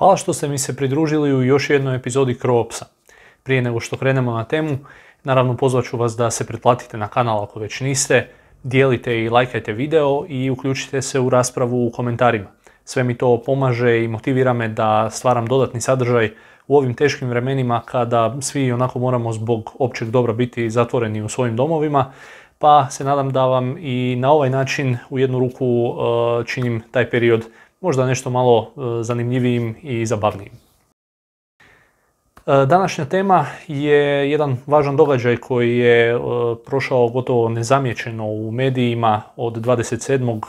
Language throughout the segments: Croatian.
Hvala što ste mi se pridružili u još jednoj epizodi Croopsa. Prije nego što krenemo na temu, naravno pozvat ću vas da se pretplatite na kanal ako već niste, dijelite i lajkajte video i uključite se u raspravu u komentarima. Sve mi to pomaže i motivira me da stvaram dodatni sadržaj u ovim teškim vremenima kada svi onako moramo zbog općeg dobra biti zatvoreni u svojim domovima, pa se nadam da vam i na ovaj način u jednu ruku činim taj period možda nešto malo zanimljivijim i zabavnijim. Današnja tema je jedan važan događaj koji je prošao gotovo nezamijećeno u medijima od 27.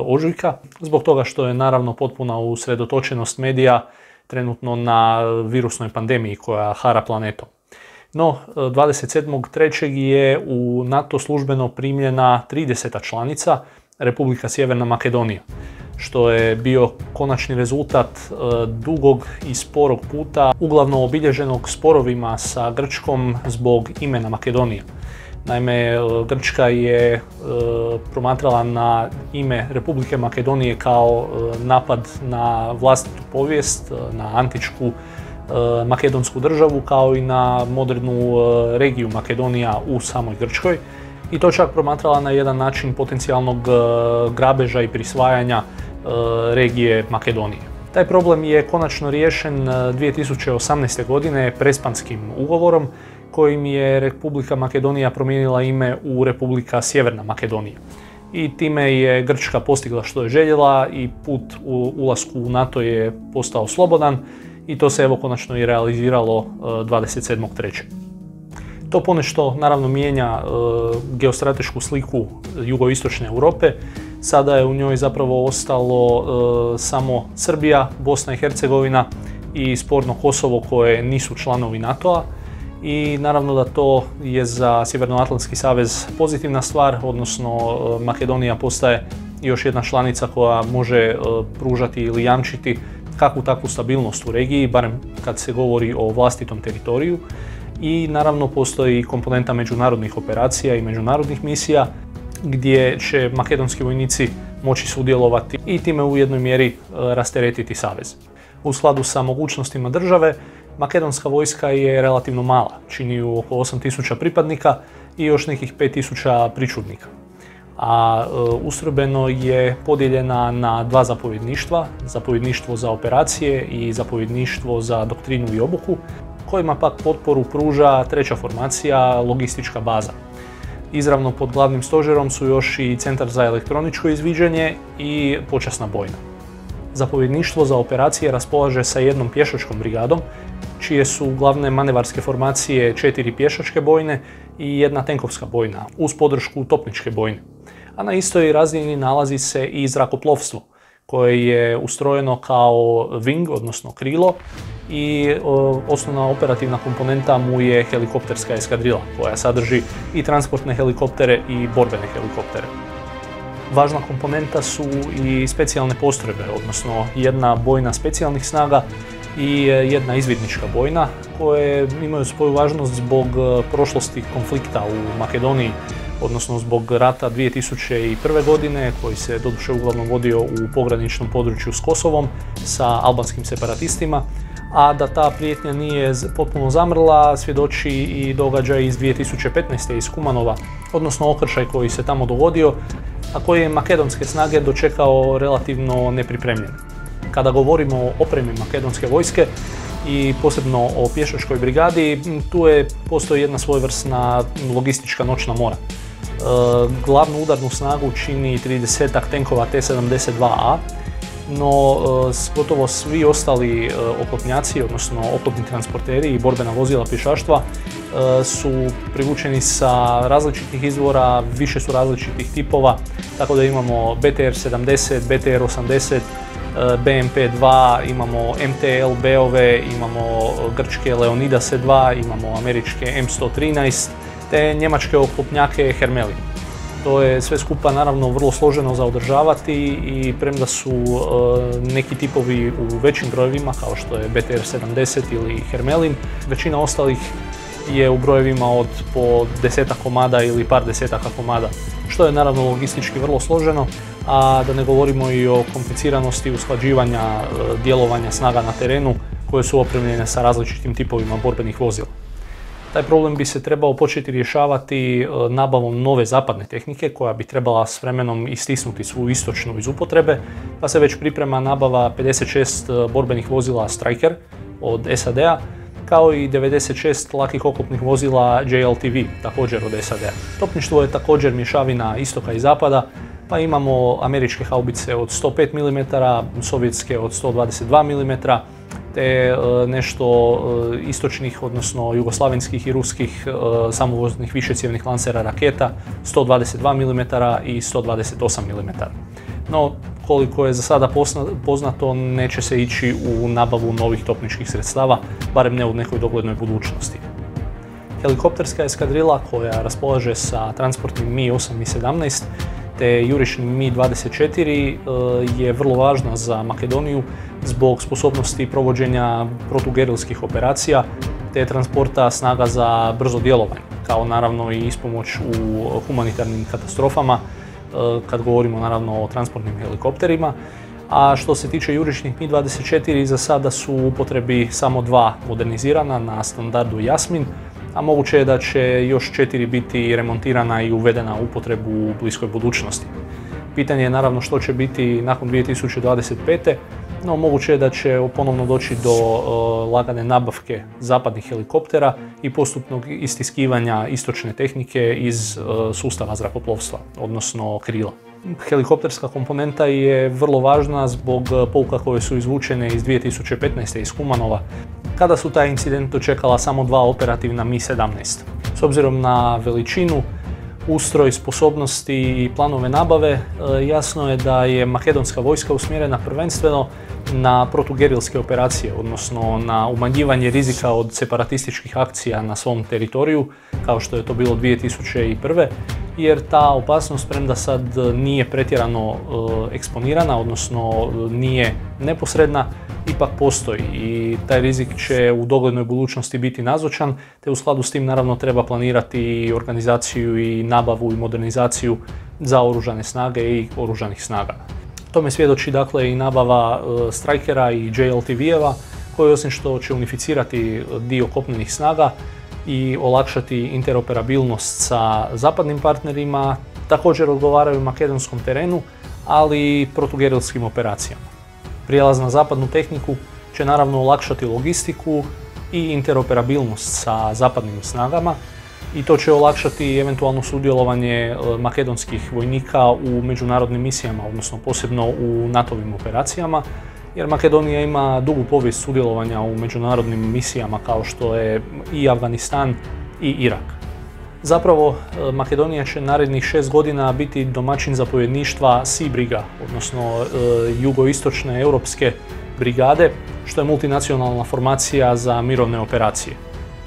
ožujka, zbog toga što je naravno potpuna usredotočenost medija trenutno na virusnoj pandemiji koja hara planetom. No, 27.3. je u NATO službeno primljena 30. članica, Republika Sjeverna Makedonija, što je bio konačni rezultat dugog i sporog puta, uglavnom obilježenog sporovima sa Grčkom zbog imena Makedonija. Naime, Grčka je promatrala na ime Republike Makedonije kao napad na vlastitu povijest, na antičku makedonsku državu, kao i na modernu regiju Makedonija u samoj Grčkoj. I to čak promatrala na jedan način potencijalnog grabeža i prisvajanja regije Makedonije. Taj problem je konačno riješen 2018. godine Prespanskim ugovorom kojim je Republika Makedonija promijenila ime u Republika Sjeverna Makedonija. I time je Grčka postigla što je željela i put u ulasku u NATO je postao slobodan i to se evo konačno i realiziralo 27.3. To ponešto naravno mijenja geostratešku sliku jugoistočne Europe. Sada je u njoj zapravo ostalo samo Srbija, Bosna i Hercegovina i sporno Kosovo koje nisu članovi NATO-a. I naravno da to je za Sjevernoatlantski savez pozitivna stvar, odnosno Makedonija postaje još jedna članica koja može pružati ili jamčiti kakvu takvu stabilnost u regiji, barem kad se govori o vlastitom teritoriju. I naravno postoji komponenta međunarodnih operacija i međunarodnih misija gdje će makedonski vojnici moći sudjelovati i time u jednoj mjeri rasteretiti savez. U skladu sa mogućnostima države, makedonska vojska je relativno mala, čini ju oko 8000 pripadnika i još nekih 5000 pričuvnika. A ustrojbeno je podijeljena na dva zapovjedništva, zapovjedništvo za operacije i zapovjedništvo za doktrinu i obuku, kojima pak potporu pruža treća formacija, logistička baza. Izravno pod glavnim stožerom su još i Centar za elektroničko izviđanje i počasna bojna. Zapovjedništvo za operacije raspolaže sa jednom pješačkom brigadom, čije su glavne manevarske formacije 4 pješačke bojne i jedna tenkovska bojna, uz podršku topničke bojne. A na istoj razini nalazi se i zrakoplovstvo, koje je ustrojeno kao wing, odnosno krilo, i osnovna operativna komponenta mu je helikopterska eskadrila, koja sadrži i transportne helikoptere i borbene helikoptere. Važna komponenta su i specijalne postrojbe, odnosno jedna bojna specijalnih snaga i jedna izvidnička bojna, koje imaju svoju važnost zbog prošlosti konflikta u Makedoniji, odnosno zbog rata 2001. godine koji se doduše uglavnom vodio u pograničnom području s Kosovom sa albanskim separatistima, a da ta prijetnja nije potpuno zamrla svjedoči i događaj iz 2015. iz Kumanova, odnosno okršaj koji se tamo dogodio, a koji je makedonske snage dočekao relativno nepripremljen. Kada govorimo o opremi makedonske vojske i posebno o pješačkoj brigadi, tu postoji jedna svojevrsna logistička noćna mora. Glavnu udarnu snagu čini 30-ak tenkova T-72A, no gotovo svi ostali oklopnjaci, odnosno oklopni transporteri i borbena vozila pješaštva su privučeni sa različitih izvora, više su različitih tipova, tako da imamo BTR-70, BTR-80, BMP-2, imamo MTLB-ove, imamo grčke Leonidase-2, imamo američke M113 te njemačke oklopnjake Hermelin. To je sve skupa naravno vrlo složeno za održavati i premda su neki tipovi u većim brojevima kao što je BTR-70 ili Hermelin, većina ostalih je u brojevima od po 10 komada ili par desetaka komada. što je naravno logistički vrlo složeno, a da ne govorimo i o kompliciranosti usklađivanja djelovanja snaga na terenu koje su opremljene sa različitim tipovima borbenih vozila. Taj problem bi se trebao početi rješavati nabavom nove zapadne tehnike koja bi trebala s vremenom istisnuti svu istočnu iz upotrebe, pa se već priprema nabava 56 borbenih vozila Stryker od SAD-a, kao i 96 lakih oklopnih vozila JLTV, također od SAD-a. Topništvo je također mješavina istoka i zapada, pa imamo američke haubice od 105 mm, sovjetske od 122 mm, te nešto istočnih, odnosno jugoslavenskih i ruskih samovoznih višecjevnih lansera raketa 122 mm i 128 mm. No, koliko je za sada poznato, neće se ići u nabavu novih topničkih sredstava, barem ne u nekoj doglednoj budućnosti. Helikopterska eskadrila koja raspolaže sa transportnim Mi-8 i Mi-17 te jurišnim Mi-24 je vrlo važna za Makedoniju zbog sposobnosti provođenja protugerilskih operacija te transporta snaga za brzo djelovanje, kao naravno i ispomoć u humanitarnim katastrofama, kad govorimo naravno o transportnim helikopterima. A što se tiče jurišnih Mi-24, za sada su u upotrebi samo 2 modernizirana na standardu Jasmin, a moguće je da će još 4 biti remontirana i uvedena u upotrebu u bliskoj budućnosti. Pitanje je naravno što će biti nakon 2025. No, moguće je da će ponovno doći do lagane nabavke zapadnih helikoptera i postupnog istiskivanja istočne tehnike iz sustava zrakoplovstva, odnosno krila. Helikopterska komponenta je vrlo važna zbog pouka koje su izvučene iz 2015. iz Kumanova, kada su taj incident dočekala samo 2 operativna Mi-17. S obzirom na veličinu, ustroj, sposobnosti i planove nabave, jasno je da je makedonska vojska usmjerena prvenstveno na protugerilske operacije, odnosno na umanjivanje rizika od separatističkih akcija na svom teritoriju, kao što je to bilo 2001. jer ta opasnost, premda sad nije pretjerano eksponirana, odnosno nije neposredna, ipak postoji i taj rizik će u doglednoj budućnosti biti nazočan, te u skladu s tim naravno treba planirati i organizaciju i nabavu i modernizaciju za oružane snage i oružanih snaga. Tome svjedoči dakle i nabava Strykera i JLTV-eva koji osim što će unificirati dio kopnenih snaga i olakšati interoperabilnost sa zapadnim partnerima, također odgovaraju makedonskom terenu, ali i protugerilskim operacijama. Prijelaz na zapadnu tehniku će naravno olakšati logistiku i interoperabilnost sa zapadnim snagama i to će olakšati eventualno sudjelovanje makedonskih vojnika u međunarodnim misijama, odnosno posebno u NATO-vim operacijama, jer Makedonija ima dugu povijest sudjelovanja u međunarodnim misijama kao što je i Afganistan i Irak. Zapravo, Makedonija će narednih 6 godina biti domaćin zapovjedništva Sea Briga, odnosno jugoistočne europske brigade, što je multinacionalna formacija za mirovne operacije.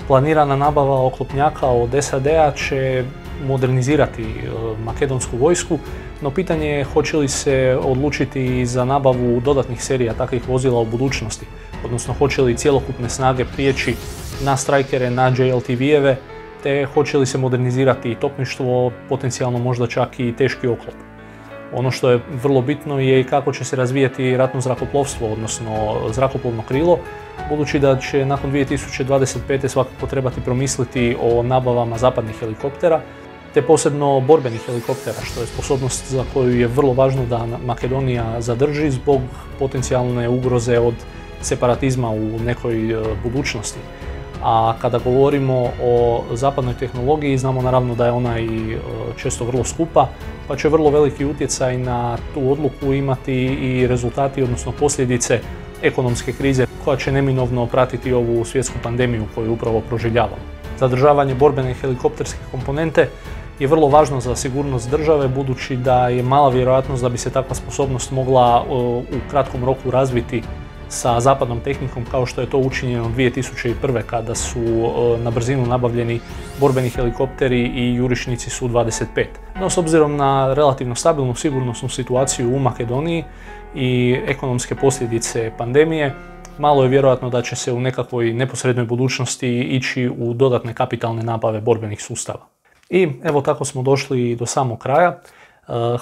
Planirana nabava oklopnjaka od SAD-a će modernizirati makedonsku vojsku, no pitanje je hoće li se odlučiti za nabavu dodatnih serija takvih vozila u budućnosti, odnosno hoće li cjelokupne snage prijeći na Strykere, na JLTV-eve, te hoće li se modernizirati topništvo, potencijalno možda čak i teški oklop. Ono što je vrlo bitno je i kako će se razvijati ratno zrakoplovstvo, odnosno zrakoplovno krilo, budući da će nakon 2025. svakako trebati promisliti o nabavama zapadnih helikoptera, te posebno borbenih helikoptera, što je sposobnost za koju je vrlo važno da Makedonija zadrži zbog potencijalne ugroze od separatizma u nekoj budućnosti. A kada govorimo o zapadnoj tehnologiji, znamo naravno da je ona i često vrlo skupa, pa će vrlo veliki utjecaj na tu odluku imati i rezultati, odnosno posljedice ekonomske krize koja će neminovno pratiti ovu svjetsku pandemiju koju upravo proživljavamo. Zadržavanje borbene helikopterske komponente je vrlo važno za sigurnost države, budući da je mala vjerojatnost da bi se takva sposobnost mogla u kratkom roku razviti sa zapadnom tehnikom kao što je to učinjeno 2001. kada su na brzinu nabavljeni borbeni helikopteri i jurišnici Su-25. No, s obzirom na relativno stabilnu sigurnosnu situaciju u Makedoniji i ekonomske posljedice pandemije, malo je vjerojatno da će se u nekakvoj neposrednoj budućnosti ići u dodatne kapitalne nabave borbenih sustava. I evo tako smo došli do samog kraja.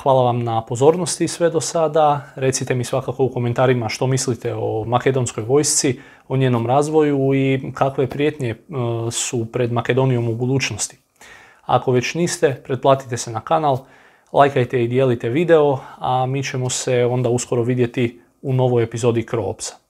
Hvala vam na pozornosti sve do sada. Recite mi svakako u komentarima što mislite o makedonskoj vojsci, o njenom razvoju i kakve prijetnje su pred Makedonijom u budućnosti. Ako već niste, pretplatite se na kanal, lajkajte i dijelite video, a mi ćemo se onda uskoro vidjeti u novoj epizodi CroOpsa.